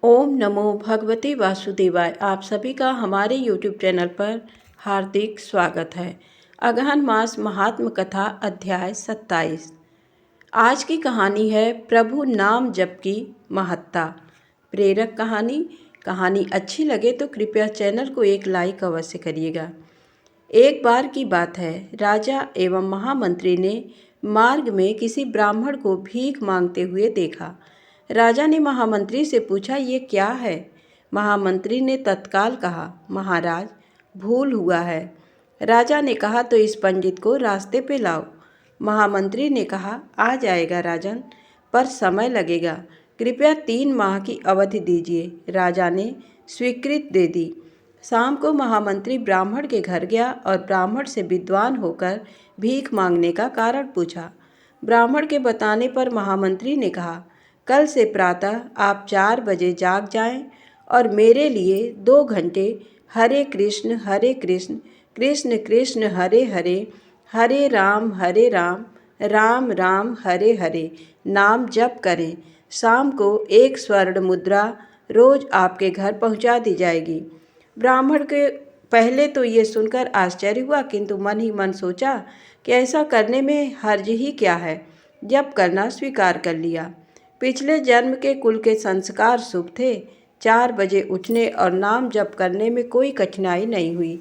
ओम नमो भगवते वासुदेवाय। आप सभी का हमारे YouTube चैनल पर हार्दिक स्वागत है। अगहन मास महात्म कथा अध्याय 27। आज की कहानी है प्रभु नाम जप की महत्ता। प्रेरक कहानी अच्छी लगे तो कृपया चैनल को एक लाइक अवश्य करिएगा। एक बार की बात है, राजा एवं महामंत्री ने मार्ग में किसी ब्राह्मण को भीख मांगते हुए देखा। राजा ने महामंत्री से पूछा, ये क्या है? महामंत्री ने तत्काल कहा, महाराज भूल हुआ है। राजा ने कहा, तो इस पंडित को रास्ते पे लाओ। महामंत्री ने कहा, आ जाएगा राजन, पर समय लगेगा, कृपया 3 माह की अवधि दीजिए। राजा ने स्वीकृति दे दी। शाम को महामंत्री ब्राह्मण के घर गया और ब्राह्मण से विद्वान होकर भीख मांगने का कारण पूछा। ब्राह्मण के बताने पर महामंत्री ने कहा, कल से प्रातः आप 4 बजे जाग जाएं और मेरे लिए 2 घंटे हरे कृष्ण कृष्ण कृष्ण हरे हरे, हरे राम राम राम हरे हरे नाम जप करें। शाम को 1 स्वर्ण मुद्रा रोज आपके घर पहुंचा दी जाएगी। ब्राह्मण के पहले तो ये सुनकर आश्चर्य हुआ, किंतु मन ही मन सोचा कि ऐसा करने में हर्ज ही क्या है। जप करना स्वीकार कर लिया। पिछले जन्म के कुल के संस्कार शुभ थे। 4 बजे उठने और नाम जप करने में कोई कठिनाई नहीं हुई।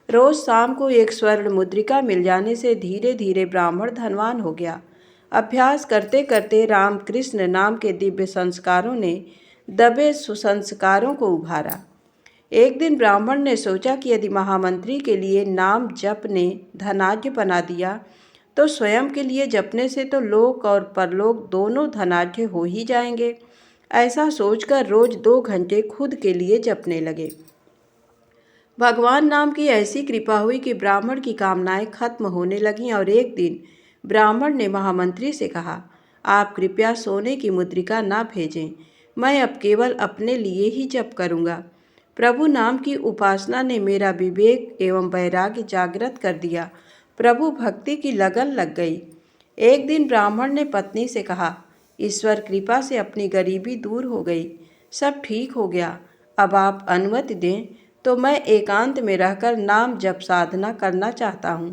रोज शाम को 1 स्वर्ण मुद्रिका मिल जाने से धीरे धीरे ब्राह्मण धनवान हो गया। अभ्यास करते करते राम कृष्ण नाम के दिव्य संस्कारों ने दबे सुसंस्कारों को उभारा। एक दिन ब्राह्मण ने सोचा कि यदि महामंत्री के लिए नाम जप ने धनाढ्य बना दिया तो स्वयं के लिए जपने से तो लोक और परलोक दोनों धनाढ्य हो ही जाएंगे। ऐसा सोचकर रोज 2 घंटे खुद के लिए जपने लगे। भगवान नाम की ऐसी कृपा हुई कि ब्राह्मण की कामनाएं खत्म होने लगीं और एक दिन ब्राह्मण ने महामंत्री से कहा, आप कृपया सोने की मुद्रिका ना भेजें, मैं अब केवल अपने लिए ही जप करूँगा। प्रभु नाम की उपासना ने मेरा विवेक एवं वैराग्य जागृत कर दिया। प्रभु भक्ति की लगन लग गई। एक दिन ब्राह्मण ने पत्नी से कहा, ईश्वर कृपा से अपनी गरीबी दूर हो गई, सब ठीक हो गया। अब आप अनुमति दें तो मैं एकांत में रहकर नाम जप साधना करना चाहता हूँ।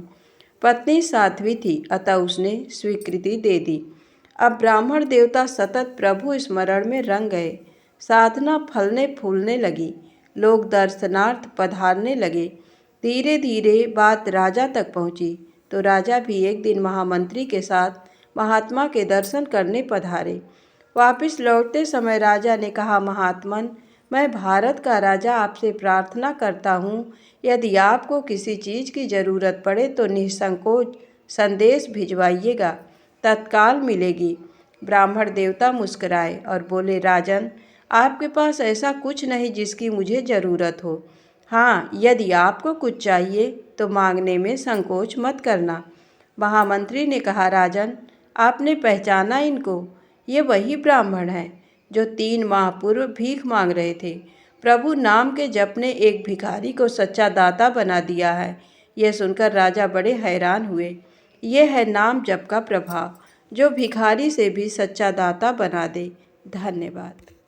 पत्नी साध्वी थी, अतः उसने स्वीकृति दे दी। अब ब्राह्मण देवता सतत प्रभु स्मरण में रंग गए। साधना फलने फूलने लगी। लोग दर्शनार्थ पधारने लगे। धीरे धीरे बात राजा तक पहुंची तो राजा भी एक दिन महामंत्री के साथ महात्मा के दर्शन करने पधारे। वापस लौटते समय राजा ने कहा, महात्मन, मैं भारत का राजा आपसे प्रार्थना करता हूँ, यदि आपको किसी चीज़ की ज़रूरत पड़े तो निसंकोच संदेश भिजवाइएगा, तत्काल मिलेगी। ब्राह्मण देवता मुस्कुराए और बोले, राजन, आपके पास ऐसा कुछ नहीं जिसकी मुझे ज़रूरत हो। हाँ, यदि आपको कुछ चाहिए तो मांगने में संकोच मत करना। महामंत्री ने कहा, राजन, आपने पहचाना इनको? ये वही ब्राह्मण हैं जो 3 माह पूर्व भीख मांग रहे थे। प्रभु नाम के जप ने एक भिखारी को सच्चा दाता बना दिया है। यह सुनकर राजा बड़े हैरान हुए। ये है नाम जप का प्रभाव, जो भिखारी से भी सच्चा दाता बना दे। धन्यवाद।